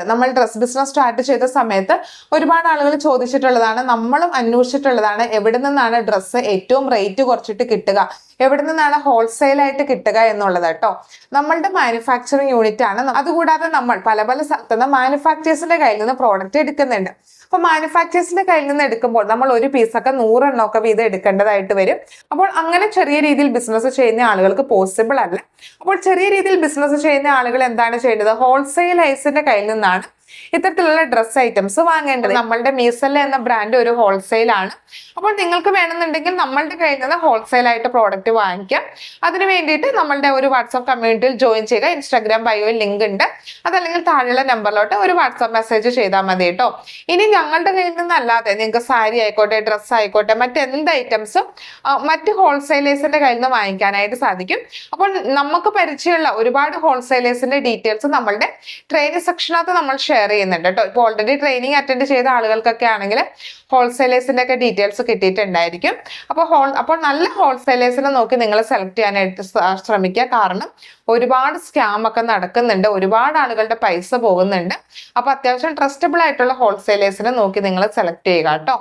നമ്മൾ dress business start ചെയ്ത സമയത്ത് ഒരുപാട് ആളുകൾ ചോദിച്ചിട്ടുള്ളതാണ്, നമ്മളും അന്വേഷിച്ചിട്ടുള്ളതാണ്, എവിടെ നിന്നാണ് ഡ്രസ്സ് ഏറ്റവും റേറ്റ് കുറച്ചിട്ട് കിട്ടുക, എവിടെ നിന്നാണ് ഹോൾസെയിൽ ആയിട്ട് കിട്ടുക എന്നുള്ളത് കേട്ടോ. നമ്മളുടെ മാനുഫാക്ചറിങ് യൂണിറ്റ് ആണ്. അതുകൂടാതെ നമ്മൾ പല പല സ്ഥലത്തുനിന്ന് മാനുഫാക്ചേഴ്സിന്റെ കയ്യിൽ നിന്ന് പ്രോഡക്റ്റ് എടുക്കുന്നുണ്ട്. അപ്പൊ മാനുഫാക്ചേഴ്സിന്റെ കയ്യിൽ നിന്ന് എടുക്കുമ്പോൾ നമ്മൾ ഒരു പീസൊക്കെ 100 എണ്ണമൊക്കെ വീതം എടുക്കേണ്ടതായിട്ട് വരും. അപ്പോൾ അങ്ങനെ ചെറിയ രീതിയിൽ ബിസിനസ് ചെയ്യുന്ന ആളുകൾക്ക് പോസിബിൾ അല്ല. അപ്പോൾ ചെറിയ രീതിയിൽ ബിസിനസ് ചെയ്യുന്ന ആളുകൾ എന്താണ് ചെയ്യേണ്ടത്? ഹോൾസെയിലേഴ്സിന്റെ കയ്യിൽ നിന്നാണ് ഇത്തരത്തിലുള്ള ഡ്രസ് ഐറ്റംസ് വാങ്ങേണ്ടത്. നമ്മളുടെ മീസല്ല എന്ന ബ്രാൻഡ് ഒരു ഹോൾസെയിൽ ആണ്. അപ്പോൾ നിങ്ങൾക്ക് വേണമെന്നുണ്ടെങ്കിൽ നമ്മളുടെ കയ്യിൽ നിന്ന് ഹോൾസെയിൽ ആയിട്ട് പ്രോഡക്റ്റ് വാങ്ങിക്കാം. അതിന് വേണ്ടിയിട്ട് നമ്മളുടെ ഒരു വാട്സ്ആപ്പ് കമ്മ്യൂണിറ്റിയിൽ ജോയിൻ ചെയ്യുക. ഇൻസ്റ്റാഗ്രാം ബയോയിൽ ലിങ്ക് ഉണ്ട്. അതല്ലെങ്കിൽ താഴെയുള്ള നമ്പറിലോട്ട് ഒരു വാട്സ്ആപ്പ് മെസ്സേജ് ചെയ്താൽ മതി കേട്ടോ. ഇനി ഞങ്ങളുടെ കയ്യിൽ നിന്നല്ലാതെ നിങ്ങൾക്ക് സാരി ആയിക്കോട്ടെ, ഡ്രസ്സ് ആയിക്കോട്ടെ, മറ്റെന്ത് ഐറ്റംസും മറ്റ് ഹോൾസെയിലേഴ്സിന്റെ കയ്യിൽ നിന്ന് വാങ്ങിക്കാനായിട്ട് സാധിക്കും. അപ്പോൾ നമുക്ക് പരിചയമുള്ള ഒരുപാട് ഹോൾസെയിലേഴ്സിന്റെ ഡീറ്റെയിൽസ് നമ്മളുടെ ട്രെയിനിങ് സെക്ഷനകത്ത് നമ്മൾ ഷെയർ ചെയ്യുന്നുണ്ട് കേട്ടോ. ഇപ്പോൾ ഓൾറെഡി ട്രെയിനിങ് അറ്റൻഡ് ചെയ്ത ആളുകൾക്കൊക്കെ ആണെങ്കിൽ ഹോൾസെയിലേഴ്സിന്റെ ഒക്കെ ഡീറ്റെയിൽസ് കിട്ടിയിട്ടുണ്ടായിരിക്കും. അപ്പോൾ നല്ല ഹോൾസെയിലേഴ്സിനെ നോക്കി നിങ്ങൾ സെലക്ട് ചെയ്യാനായിട്ട് ശ്രമിക്കുക. കാരണം ഒരുപാട് സ്കാം ഒക്കെ നടക്കുന്നുണ്ട്, ഒരുപാട് ആളുകളുടെ പൈസ പോകുന്നുണ്ട്. അപ്പൊ അത്യാവശ്യം ട്രസ്റ്റബിൾ ആയിട്ടുള്ള ഹോൾസെയിലേഴ്സിനെ നോക്കി നിങ്ങൾ സെലക്ട് ചെയ്യുക കേട്ടോ.